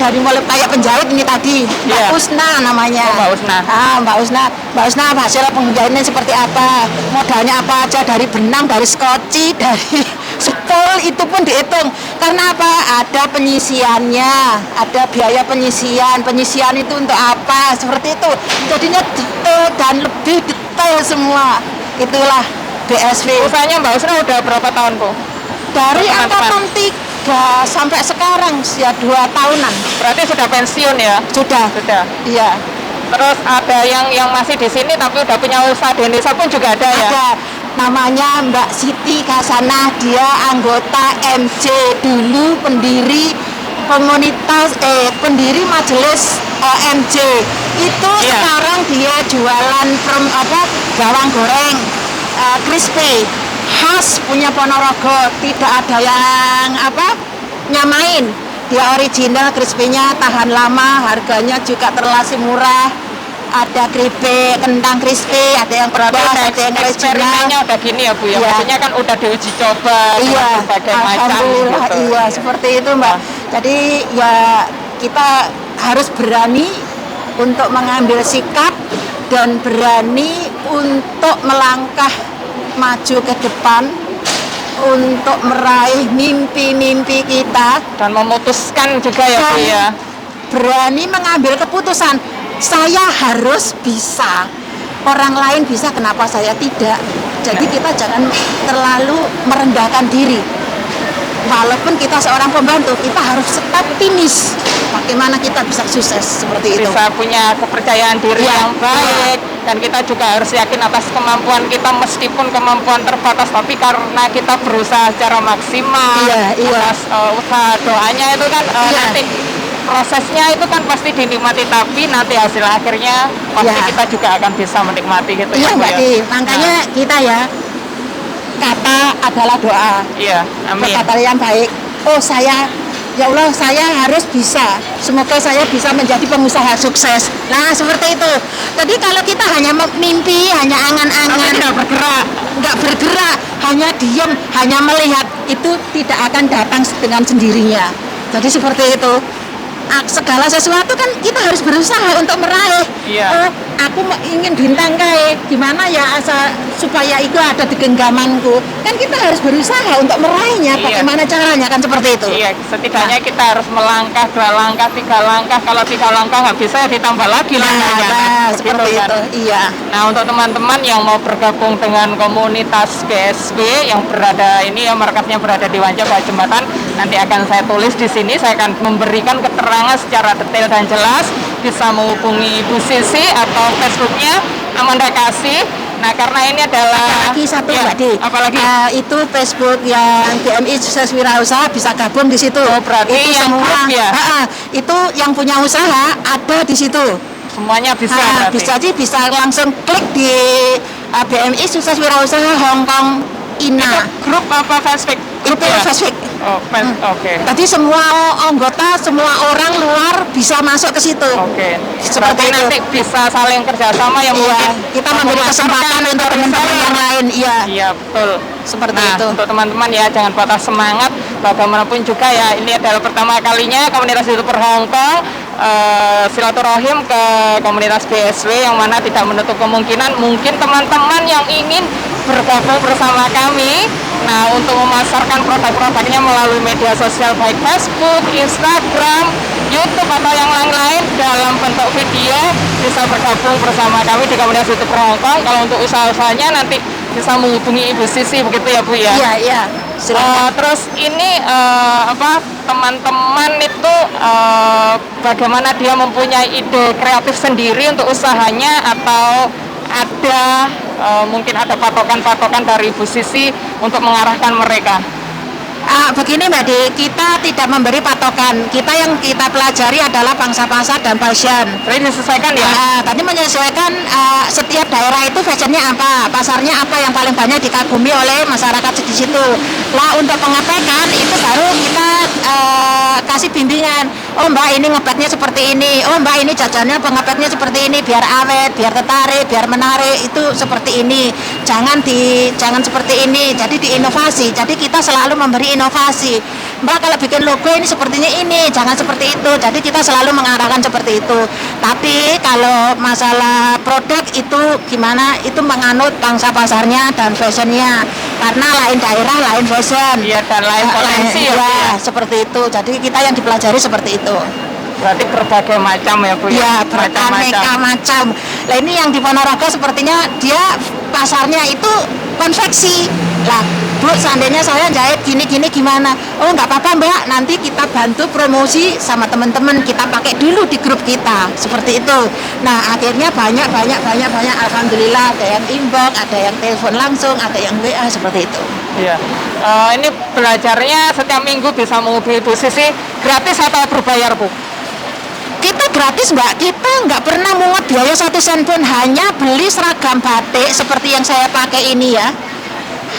dari mulai kayak penjahit ini tadi, Mbak Usna namanya. Mbak Usna. Mbak Usna hasil penjahitnya seperti apa, modalnya apa aja, dari benang, dari skoci, dari spol, itu pun dihitung. Karena apa? Ada penyisiannya, ada biaya penyisian itu untuk apa, seperti itu. Jadinya detail dan lebih detail semua. Itulah BSW. Usahanya Mbak Usna udah berapa tahun, Bu? Dari angkatan 3 sampai sekarang ya 2 tahunan. Berarti sudah pensiun ya? Sudah. Iya. Terus ada yang masih di sini tapi udah punya usaha di Indonesia pun juga ada ya? Ada. Namanya Mbak Siti Kasana, dia anggota MJ dulu, pendiri komunitas pendiri majelis MJ. Itu sekarang dia jualan bawang goreng crispy khas punya Ponorogo, tidak ada yang nyamain. Dia original, crispy-nya tahan lama, harganya juga terlalu murah. Ada keripik, kentang crispy, ada yang pedas, ada yang eksperimennya udah gini ya Bu ya? Maksudnya kan udah diuji coba dengan berbagai macam gitu. Iya, seperti itu Mbak. Jadi ya kita harus berani untuk mengambil sikap dan berani untuk melangkah maju ke depan untuk meraih mimpi-mimpi kita dan memutuskan juga ya Bu ya, berani mengambil keputusan. Saya harus bisa, orang lain bisa, kenapa saya tidak? Jadi kita jangan terlalu merendahkan diri. Walaupun kita seorang pembantu, kita harus tetap optimis. Bagaimana kita bisa sukses seperti itu? Bisa punya kepercayaan diri yang baik, dan kita juga harus yakin atas kemampuan kita, meskipun kemampuan terbatas, tapi karena kita berusaha secara maksimal. Atas usaha doanya itu kan nanti prosesnya itu kan pasti dinikmati, tapi nanti hasil akhirnya pasti kita juga akan bisa menikmati gitu ya Mbak Di. Makanya kita kata adalah doa. Iya, amin. Kata yang baik. Ya Allah, saya harus bisa. Semoga saya bisa menjadi pengusaha sukses. Nah, seperti itu. Jadi kalau kita hanya mimpi, hanya angan-angan, nggak bergerak, hanya diam, hanya melihat, itu tidak akan datang dengan sendirinya. Jadi seperti itu. Segala sesuatu kan kita harus berusaha untuk meraih. Aku ingin bintang kae, gimana ya supaya itu ada di genggamanku. Kan kita harus berusaha untuk meraihnya. Bagaimana caranya, kan seperti itu. Iya, setidaknya kita harus melangkah 2 langkah, 3 langkah. Kalau 3 langkah nggak bisa ya ditambah lagi langkahnya. Seperti itu. Iya. Nah, untuk teman-teman yang mau bergabung dengan komunitas BSW yang berada ini markasnya berada di Wancak Bawah Jembatan, nanti akan saya tulis di sini. Saya akan memberikan keterangan secara detail dan jelas. Bisa menghubungi Ibu Sisi atau Facebooknya Amanda Kasih. Nah, karena ini adalah lagi satu Mbak Di. Apalagi itu Facebook yang BMI Sukses Wirausaha, bisa gabung di situ. Berarti itu yang semua grup ya? Itu yang punya usaha ada di situ. Semuanya bisa. Bisa langsung klik di BMI Sukses Wirausaha Hong Kong INA. Itu grup apa Facebook? Itu Facebook. Oke. Tadi semua anggota, semua orang luar bisa masuk ke situ. Oke. Seperti itu. Nanti bisa saling kerjasama yang mungkin kita memberi kesempatan untuk teman-teman yang lain. Iya, betul. Seperti itu. Untuk teman-teman ya, jangan patah semangat. Bagaimanapun juga ya, ini adalah pertama kalinya komunitas YouTuber Hong Kong silaturahim ke komunitas BSW, yang mana tidak menutup kemungkinan mungkin teman-teman yang ingin bergabung bersama kami. Nah, untuk memasarkan produk-produknya melalui media sosial baik Facebook, Instagram, YouTube atau yang lain-lain dalam bentuk video, bisa bergabung bersama kami di komunitas YouTube Hong Kong. Kalau untuk usaha-usahanya nanti bisa menghubungi Ibu Sisi, begitu ya Bu ya? Iya. Terus ini teman-teman itu bagaimana dia mempunyai ide kreatif sendiri untuk usahanya, atau ada mungkin ada patokan-patokan dari Ibu Sisi untuk mengarahkan mereka? Begini Mbak Di, kita tidak memberi patokan. Yang kita pelajari adalah pangsa pasar dan passion. Jadi disesuaikan ya? Tadi menyesuaikan setiap daerah itu fashionnya apa, pasarnya apa yang paling banyak dikagumi oleh masyarakat di situ. Lah, untuk pengepekan itu baru kita kasih bimbingan. Oh Mbak, ini ngepeknya seperti ini. Oh Mbak, ini jajannya pengepeknya seperti ini, biar awet, biar tertarik, biar menarik, itu seperti ini. Jangan seperti ini. Jadi diinovasi. Jadi kita selalu memberi inovasi. Mbak kalau bikin logo ini sepertinya ini, jangan seperti itu. Jadi kita selalu mengarahkan seperti itu. Tapi kalau masalah produk itu gimana, itu menganut pangsa pasarnya dan fashionnya, karena lain daerah lain fashion. Iya, dan lain potensi ya, Bu, ya, ya. seperti itu. Jadi kita yang dipelajari seperti itu. Berarti berbagai macam ya, Bu, Ya, beraneka macam. Nah, ini yang di Ponorogo sepertinya dia pasarnya itu konveksi. Lah, Bu, seandainya saya jahit gini-gini gimana? Oh, nggak apa-apa, Mbak. Nanti kita bantu promosi sama teman-teman. Kita pakai dulu di grup kita. Seperti itu. Nah, akhirnya banyak. Alhamdulillah, ada yang inbox, ada yang telepon langsung, ada yang WA, seperti itu. Iya. Ini belajarnya setiap minggu bisa menghubungi Bu Sisi gratis atau berbayar, Bu? Kita gratis, Mbak. Kita nggak pernah mungut biaya 1 sen pun, hanya beli seragam batik seperti yang saya pakai ini ya.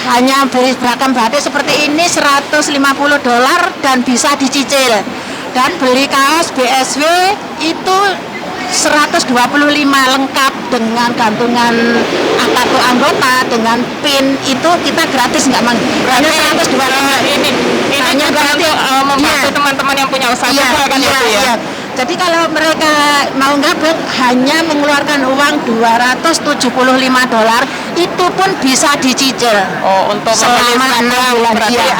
Hanya beli seragam batik seperti ini $150 dan bisa dicicil. Dan beli kaos BSW itu 125 lengkap dengan gantungan kartu anggota dengan pin, itu kita gratis, nggak mang. Hanya 125. Ini hanya juga berarti untuk membantu iya. teman-teman yang punya usaha Iya, juga kan iya, itu ya. iya. Jadi kalau mereka mau gabung hanya mengeluarkan uang $275, itu pun bisa dicicil. Oh, untuk membeli Selama 6 seragam bulan, berarti iya.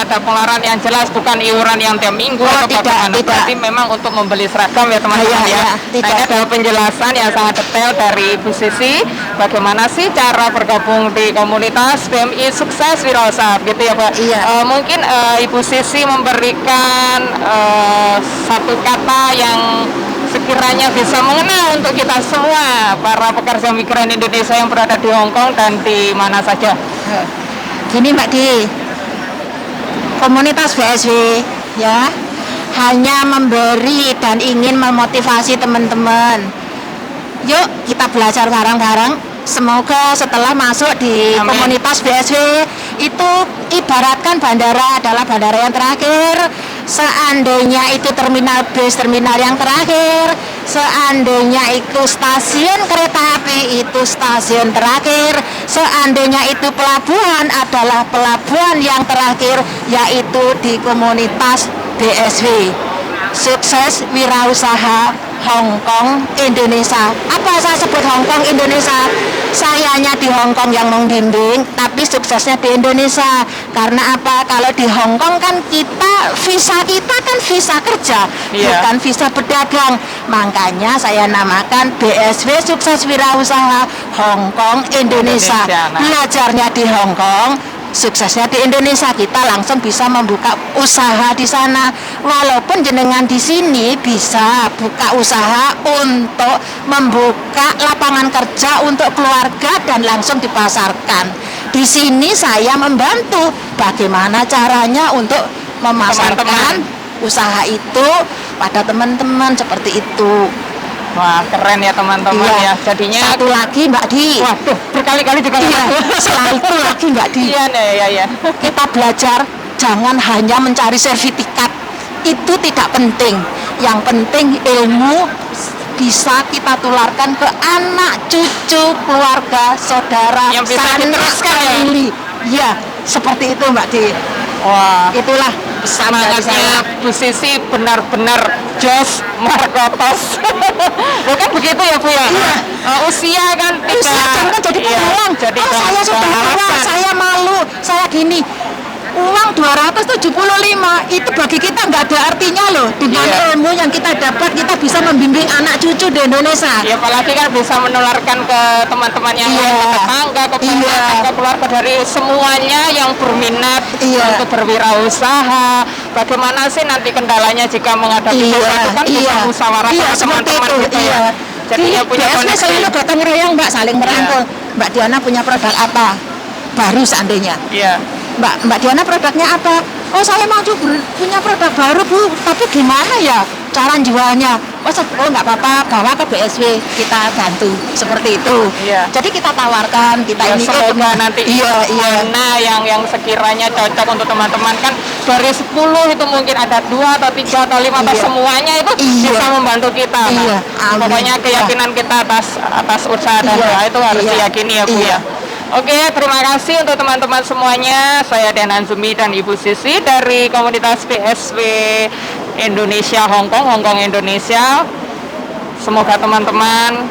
ada pengeluaran yang jelas, bukan iuran yang tiap minggu Oh, atau tidak, bagaimana. tidak. Berarti memang untuk membeli seragam ya teman-teman Iya, ya. iya, Nah, tidak. ini adalah penjelasan yang sangat detail dari Ibu Sisi bagaimana sih cara bergabung di komunitas BMI Sukses Wirausaha gitu ya, Pak. Iya. Mungkin Ibu Sisi memberikan satu kata yang sekiranya bisa mengena untuk kita semua para pekerja migran Indonesia yang berada di Hong Kong dan di mana saja. Gini Mbak Di, komunitas BSW ya hanya memberi dan ingin memotivasi teman-teman. Yuk kita belajar bareng-bareng. Semoga setelah masuk di Amin. komunitas BSW itu ibaratkan bandara adalah bandara yang terakhir. Seandainya itu terminal bis, terminal yang terakhir. Seandainya itu stasiun kereta api, itu stasiun terakhir. Seandainya itu pelabuhan adalah pelabuhan yang terakhir, yaitu di komunitas BSW. Sukses Wirausaha Hong Kong Indonesia. Apa saya sebut Hong Kong Indonesia? Sayanya di Hong Kong yang membimbing, tapi suksesnya di Indonesia. Karena apa? Kalau di Hong Kong kan visa kita kan visa kerja, Iya. bukan visa berdagang. Makanya saya namakan BSW Sukses Wirausaha Hong Kong Indonesia. Nah. Belajarnya di Hong Kong, suksesnya di Indonesia. Kita langsung bisa membuka usaha di sana. Walaupun jenengan di sini bisa buka usaha untuk membuka lapangan kerja untuk keluarga dan langsung dipasarkan. Di sini saya membantu bagaimana caranya untuk memasarkan Teman-teman. usaha itu pada teman-teman seperti itu. Wah, keren ya teman-teman Iya. ya. Jadinya Satu lagi Mbak Di. waduh, berkali-kali juga Iya, satu lagi Mbak Di. Iya, iya. Kita belajar jangan hanya mencari sertifikat, itu tidak penting. Yang penting ilmu bisa kita tularkan ke anak, cucu, keluarga, saudara, Yang bisa sanak, diteruskan ya? family. Ya, seperti itu Mbak Di. Wah, Itulah pesan dari saya. semangatnya Bu Sisi benar-benar jos markotos. Bukan begitu ya Bu ya? Iya. Usia kan tidak. Usia jangan jadi Iya, penghalang. jadi Oh, saya sudah tua, alasan. saya malu, saya gini. Uang 275 itu bagi kita nggak ada artinya loh. Dengan Iya. ilmu yang kita dapat, kita bisa membimbing anak cucu di Indonesia. Ya apalagi kan bisa menularkan ke teman-teman yang Iya. lain, ke tetangga, ke Iya. ke keluarga dari semuanya yang berminat Iya. untuk berwirausaha. Bagaimana sih nanti kendalanya jika menghadapi Iya, sesuatu kan bisa iya. musyawarah Iya, sama seperti teman-teman itu, gitu iya. ya. Jadinya Di punya BSW koneksi. selalu gotong royong Mbak, saling merangkul. Mbak Diana punya produk apa? Baru seandainya. Iya. Mbak Diana produknya apa? Oh saya mau punya produk baru Bu, tapi gimana ya cara jualnya? Oh nggak apa-apa, bawa ke BSW, kita bantu seperti itu. Iya. Jadi kita tawarkan, kita Ya, ini semoga nanti iya. mana yang sekiranya cocok untuk teman-teman kan dari 10 itu mungkin ada 2 atau 3 atau 5 atau Iya. semuanya itu Iya. bisa membantu kita. Nah, Iya, amin. pokoknya keyakinan kita atas usaha dan Iya, doa itu harus iya, diyakini ya Bu iya. ya. Oke, terima kasih untuk teman-teman semuanya. Saya Denan Zumi dan Ibu Sisi dari komunitas PSW Indonesia Hongkong Indonesia. Semoga teman-teman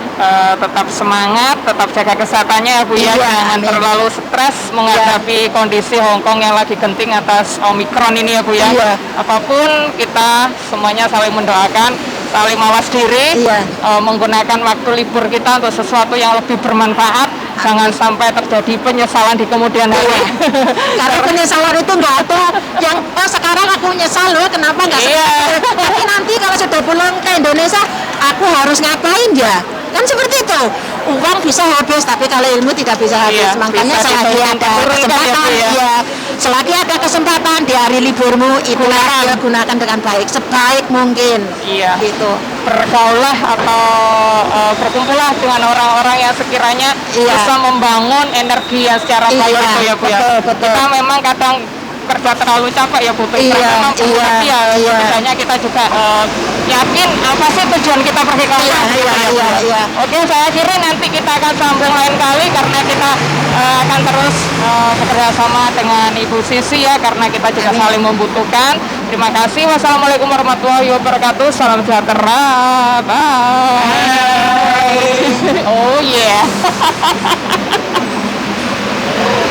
tetap semangat, tetap jaga kesehatannya ya Bu ya. Jangan terlalu stres menghadapi kondisi Hongkong yang lagi genting atas Omikron ini ya Bu ya. Apapun kita semuanya saling mendoakan, saling mawas diri, menggunakan waktu libur kita untuk sesuatu yang lebih bermanfaat. Jangan sampai terjadi penyesalan di kemudian hari. Karena penyesalan itu nggak ada yang sekarang aku nyesal loh kenapa nggak tapi nanti kalau sudah pulang ke Indonesia aku harus ngapain ya, kan seperti itu. Uang bisa habis tapi kalau ilmu tidak bisa habis. Makanya selagi ada kesempatan selagi ada kesempatan di hari liburmu itulah gunakan dengan baik sebaik mungkin. Gitu. Bergaulah atau berkumpullah dengan orang-orang yang sekiranya bisa membangun energi yang secara baik itu ya Bu ya. Kita memang kadang kerja terlalu capek ya Bu, tapi misalnya kita juga yakin apa sih tujuan kita pergi ke sana. Oke, saya kira nanti kita akan sambung lain kali karena kita akan terus bekerja sama dengan Ibu Sisi ya, karena kita juga saling membutuhkan. Terima kasih. Wassalamualaikum warahmatullahi wabarakatuh. Salam sejahtera. Bye. Oh yeah.